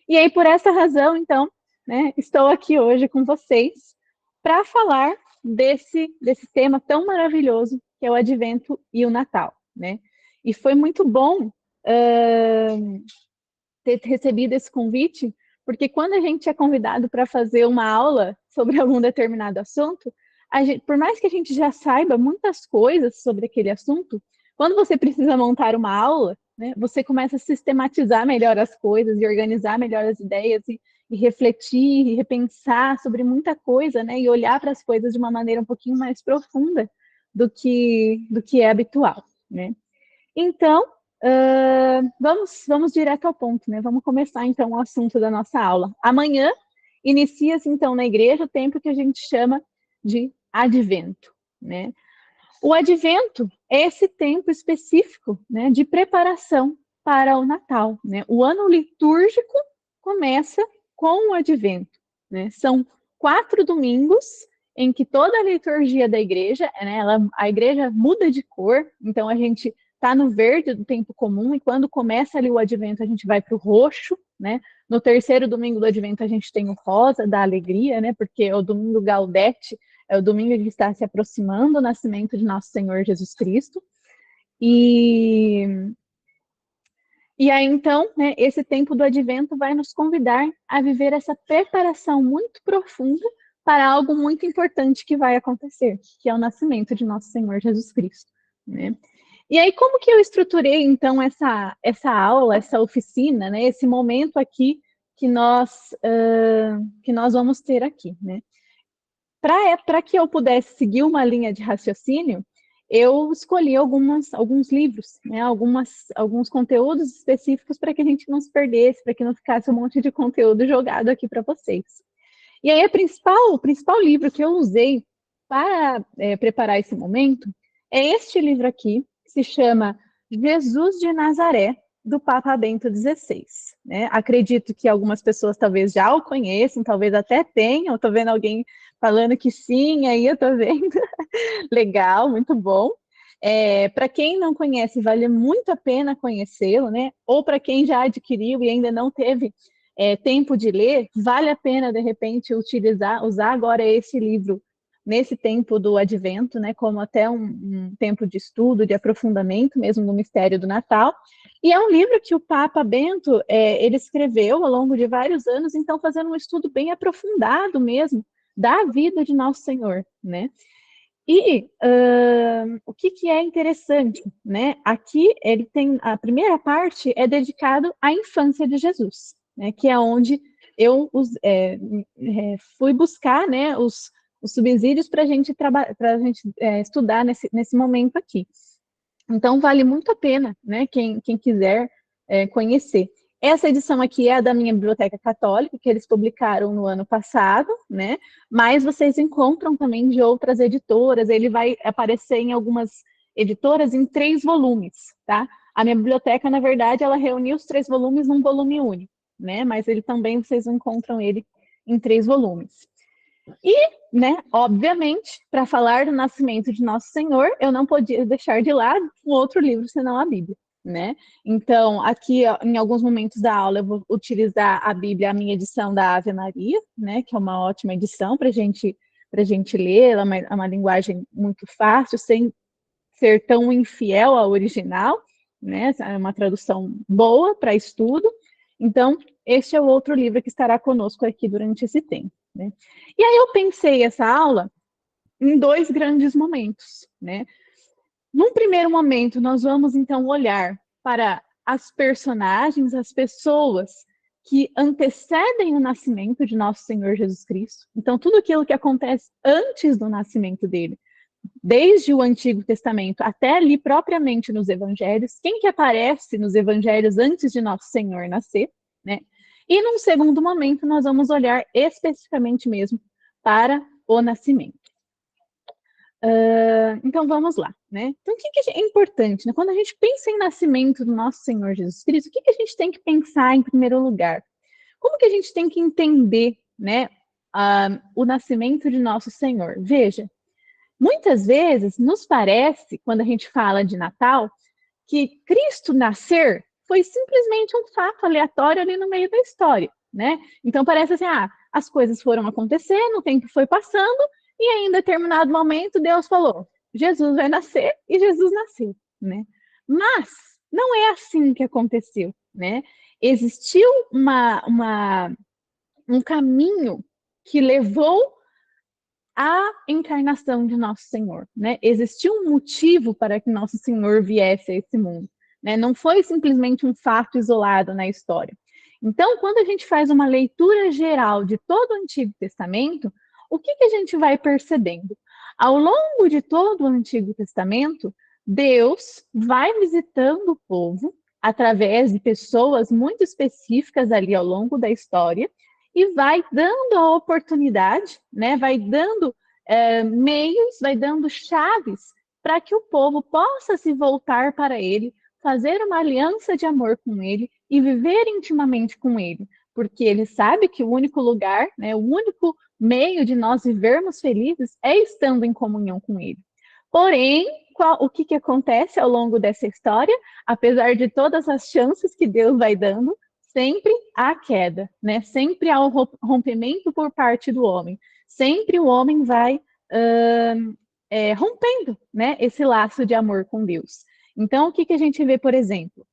E aí, por essa razão, então, né, estou aqui hoje com vocês para falar desse tema tão maravilhoso que é o Advento e o Natal, né? E foi muito bom ter recebido esse convite, porque quando a gente é convidado para fazer uma aula sobre algum determinado assunto, por mais que a gente já saiba muitas coisas sobre aquele assunto, quando você precisa montar uma aula, né, você começa a sistematizar melhor as coisas e organizar melhor as ideias e refletir e repensar sobre muita coisa, né, e olhar para as coisas de uma maneira um pouquinho mais profunda do que é habitual, né? Então, vamos direto ao ponto, né? Vamos começar, então, o assunto da nossa aula. Amanhã, inicia-se, então, na igreja, o tempo que a gente chama de Advento, né? O Advento é esse tempo específico, né, de preparação para o Natal, né? O ano litúrgico começa com o Advento, né? São 4 domingos em que toda a liturgia da igreja, né, a igreja muda de cor, então a gente está no verde do tempo comum, e quando começa ali o Advento, a gente vai para o roxo, né? No terceiro domingo do Advento, a gente tem o rosa da alegria, né? Porque é o domingo Gaudete, é o domingo que está se aproximando do nascimento de nosso Senhor Jesus Cristo. E aí, então, né, esse tempo do Advento vai nos convidar a viver essa preparação muito profunda para algo muito importante que vai acontecer, que é o nascimento de nosso Senhor Jesus Cristo, né? E aí, como que eu estruturei, então, essa aula, essa oficina, né, esse momento aqui que nós vamos ter aqui, né? Para que eu pudesse seguir uma linha de raciocínio, eu escolhi alguns livros, né, alguns conteúdos específicos para que a gente não se perdesse, para que não ficasse um monte de conteúdo jogado aqui para vocês. E aí, o principal livro que eu usei para preparar esse momento é este livro aqui, que se chama Jesus de Nazaré, do Papa Bento XVI. Né? Acredito que algumas pessoas talvez já o conheçam, talvez até tenham. Estou vendo alguém falando que sim, aí eu estou vendo. Legal, muito bom. Para quem não conhece, vale muito a pena conhecê-lo, né? Ou para quem já adquiriu e ainda não teve tempo de ler, vale a pena, de repente, usar agora esse livro nesse tempo do Advento, né, como até um tempo de estudo, de aprofundamento mesmo no mistério do Natal. E é um livro que o Papa Bento, ele escreveu ao longo de vários anos, então fazendo um estudo bem aprofundado mesmo da vida de Nosso Senhor, né? E o que é interessante, né? Aqui ele tem a primeira parte é dedicado à infância de Jesus, né? Que é onde eu fui buscar, né? Os subsídios para a gente estudar nesse momento aqui. Então vale muito a pena, né? Quem quiser conhecer. Essa edição aqui é a da minha biblioteca católica, que eles publicaram no ano passado, né? Mas vocês encontram também de outras editoras, ele vai aparecer em algumas editoras em 3 volumes, tá? A minha biblioteca, na verdade, ela reuniu os 3 volumes num volume único, né? Mas ele também, vocês encontram ele em 3 volumes. E, né, obviamente, para falar do nascimento de Nosso Senhor, eu não podia deixar de lado um outro livro senão a Bíblia, né? Então, aqui, ó, em alguns momentos da aula, eu vou utilizar a Bíblia, a minha edição da Ave Maria, né, que é uma ótima edição para gente ler, ela é uma linguagem muito fácil, sem ser tão infiel ao original, né? É uma tradução boa para estudo. Então, este é o outro livro que estará conosco aqui durante esse tempo, né? E aí eu pensei essa aula em 2 grandes momentos, né? Num primeiro momento, nós vamos então olhar para as personagens, as pessoas que antecedem o nascimento de nosso Senhor Jesus Cristo. Então, tudo aquilo que acontece antes do nascimento dele, desde o Antigo Testamento até ali propriamente nos Evangelhos, quem que aparece nos Evangelhos antes de nosso Senhor nascer, né? E num segundo momento, nós vamos olhar especificamente mesmo para o nascimento. Então vamos lá, né? Então o que é importante, né? Quando a gente pensa em nascimento do nosso Senhor Jesus Cristo, o que a gente tem que pensar em primeiro lugar? Como que a gente tem que entender, né, o nascimento de nosso Senhor? Veja, muitas vezes nos parece, quando a gente fala de Natal, que Cristo nascer foi simplesmente um fato aleatório ali no meio da história, né? Então parece assim, as coisas foram acontecendo, o tempo foi passando, e aí, em determinado momento, Deus falou, Jesus vai nascer, e Jesus nasceu, né? Mas não é assim que aconteceu, né? Existiu um caminho que levou à encarnação de Nosso Senhor, né? Existiu um motivo para que Nosso Senhor viesse a esse mundo, né? Não foi simplesmente um fato isolado na história. Então, quando a gente faz uma leitura geral de todo o Antigo Testamento, o que a gente vai percebendo? Ao longo de todo o Antigo Testamento, Deus vai visitando o povo através de pessoas muito específicas ali ao longo da história, e vai dando a oportunidade, né? Vai dando meios, vai dando chaves para que o povo possa se voltar para ele, fazer uma aliança de amor com ele e viver intimamente com ele, porque ele sabe que o único lugar, né, o único meio de nós vivermos felizes é estando em comunhão com ele. Porém, o que acontece ao longo dessa história? Apesar de todas as chances que Deus vai dando, sempre há queda, né? Sempre há o rompimento por parte do homem. Sempre o homem vai rompendo, né, esse laço de amor com Deus. Então, o que a gente vê, por exemplo?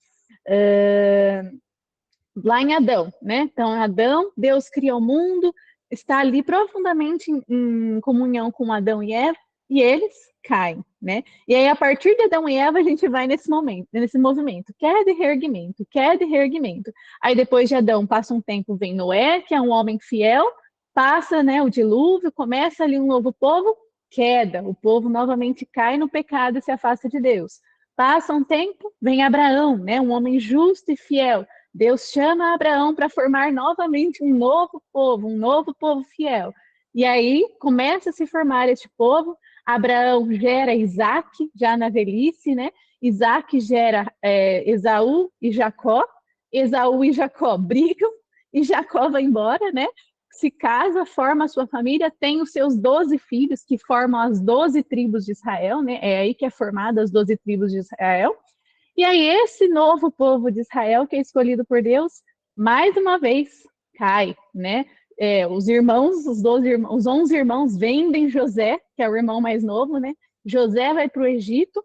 Lá em Adão, né? Então, Adão, Deus cria o mundo, está ali profundamente em comunhão com Adão e Eva, e eles caem, né? E aí, a partir de Adão e Eva, a gente vai nesse momento, nesse movimento, queda e reerguimento, queda e reerguimento. Aí, depois de Adão, passa um tempo, vem Noé, que é um homem fiel, passa, né, o dilúvio, começa ali um novo povo, queda, o povo novamente cai no pecado e se afasta de Deus. Passa um tempo, vem Abraão, né, um homem justo e fiel. Deus chama Abraão para formar novamente um novo povo fiel. E aí começa a se formar este povo. Abraão gera Isaac, já na velhice, né? Isaac gera Esaú e Jacó. Esaú e Jacó brigam e Jacó vai embora, né? Se casa, forma a sua família, tem os seus 12 filhos que formam as 12 tribos de Israel, né? É aí que é formada as 12 tribos de Israel. E aí esse novo povo de Israel, que é escolhido por Deus, mais uma vez cai, né? Os irmãos, os 11 irmãos vendem José, que é o irmão mais novo, né? José vai para o Egito,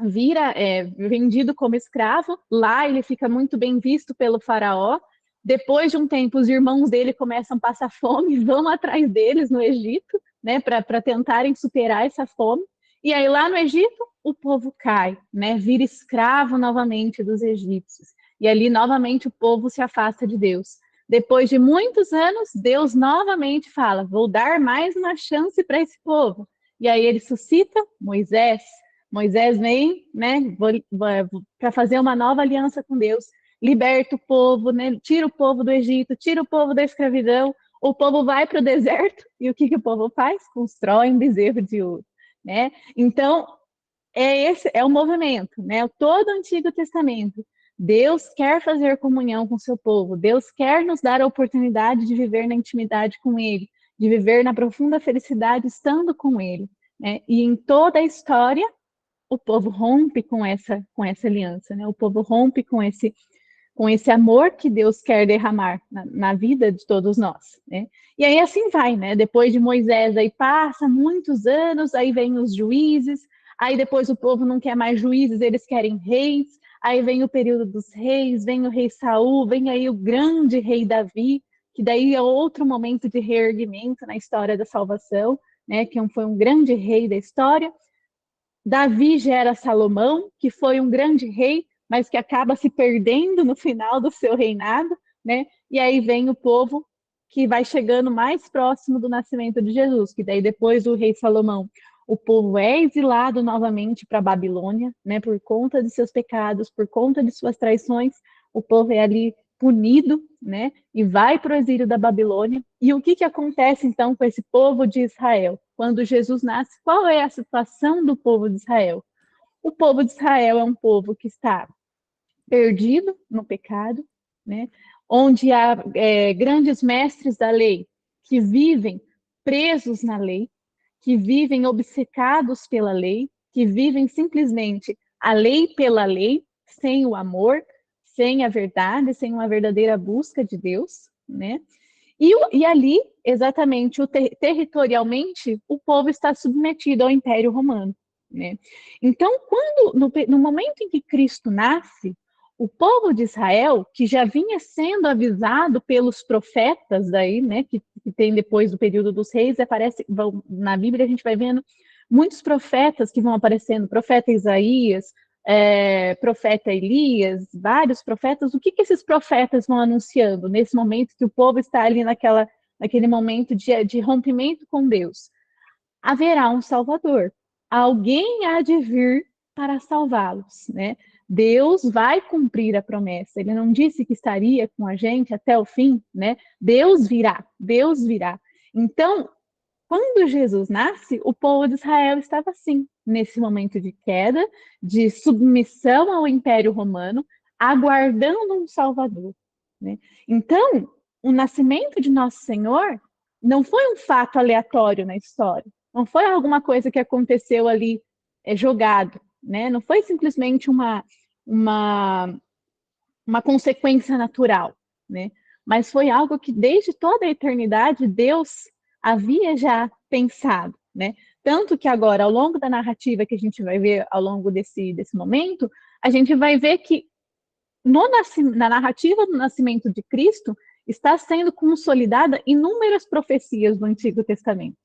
vira vendido como escravo. Lá ele fica muito bem visto pelo faraó. Depois de um tempo, os irmãos dele começam a passar fome, vão atrás deles no Egito, né? Para tentarem superar essa fome. E aí lá no Egito, o povo cai, né? Vira escravo novamente dos egípcios. E ali novamente o povo se afasta de Deus. Depois de muitos anos, Deus novamente fala: vou dar mais uma chance para esse povo. E aí ele suscita Moisés. Moisés vem, né, para fazer uma nova aliança com Deus, liberta o povo, né, tira o povo do Egito, tira o povo da escravidão. O povo vai para o deserto e o que o povo faz? Constrói um bezerro de ouro, né? Então, esse é o movimento, né? Todo o Antigo Testamento. Deus quer fazer comunhão com o seu povo. Deus quer nos dar a oportunidade de viver na intimidade com Ele, de viver na profunda felicidade estando com Ele, né? E em toda a história, o povo rompe com essa aliança, né? O povo rompe com esse amor que Deus quer derramar na vida de todos nós, né? E aí assim vai, né? Depois de Moisés, aí passa muitos anos, aí vem os juízes, aí depois o povo não quer mais juízes, eles querem reis, aí vem o período dos reis, vem o rei Saul, vem aí o grande rei Davi, que daí é outro momento de reerguimento na história da salvação, né? Que foi um grande rei da história. Davi gera Salomão, que foi um grande rei, mas que acaba se perdendo no final do seu reinado, né? E aí vem o povo que vai chegando mais próximo do nascimento de Jesus, que daí depois do rei Salomão, o povo é exilado novamente para a Babilônia, né? Por conta de seus pecados, por conta de suas traições, o povo é ali punido, né? E vai para o exílio da Babilônia. E o que acontece então com esse povo de Israel? Quando Jesus nasce, qual é a situação do povo de Israel? O povo de Israel é um povo que está perdido no pecado, né? Onde há grandes mestres da lei que vivem presos na lei, que vivem obcecados pela lei, que vivem simplesmente a lei pela lei, sem o amor, sem a verdade, sem uma verdadeira busca de Deus, né? E ali, exatamente, territorialmente, o povo está submetido ao Império Romano, né? Então, no momento em que Cristo nasce, o povo de Israel, que já vinha sendo avisado pelos profetas daí, né, que tem depois do período dos reis, na Bíblia a gente vai vendo muitos profetas que vão aparecendo, profeta Isaías, profeta Elias, vários profetas. O que esses profetas vão anunciando nesse momento que o povo está ali naquele momento de rompimento com Deus? Haverá um Salvador. Alguém há de vir para salvá-los, né? Deus vai cumprir a promessa. Ele não disse que estaria com a gente até o fim, né? Deus virá, Deus virá. Então, quando Jesus nasce, o povo de Israel estava assim, nesse momento de queda, de submissão ao Império Romano, aguardando um Salvador, né? Então, o nascimento de Nosso Senhor não foi um fato aleatório na história, não foi alguma coisa que aconteceu ali jogado, né? Não foi simplesmente uma, uma consequência natural, né? Mas foi algo que desde toda a eternidade Deus havia já pensado, né? Tanto que agora, ao longo da narrativa que a gente vai ver ao longo desse momento, a gente vai ver que na narrativa do nascimento de Cristo está sendo consolidada inúmeras profecias do Antigo Testamento.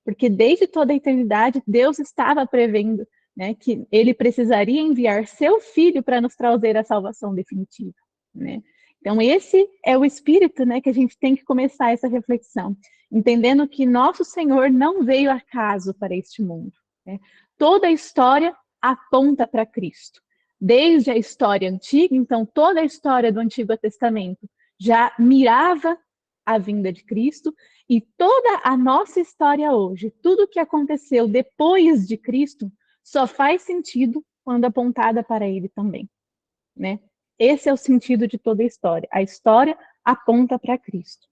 Porque desde toda a eternidade, Deus estava prevendo, né, que ele precisaria enviar seu filho para nos trazer a salvação definitiva, né? Então, esse é o espírito, né, que a gente tem que começar essa reflexão, entendendo que nosso Senhor não veio acaso para este mundo, né? Toda a história aponta para Cristo. Desde a história antiga, então, toda a história do Antigo Testamento já mirava a vinda de Cristo, e toda a nossa história hoje, tudo o que aconteceu depois de Cristo, só faz sentido quando apontada para ele também, né? Esse é o sentido de toda a história. A história aponta para Cristo.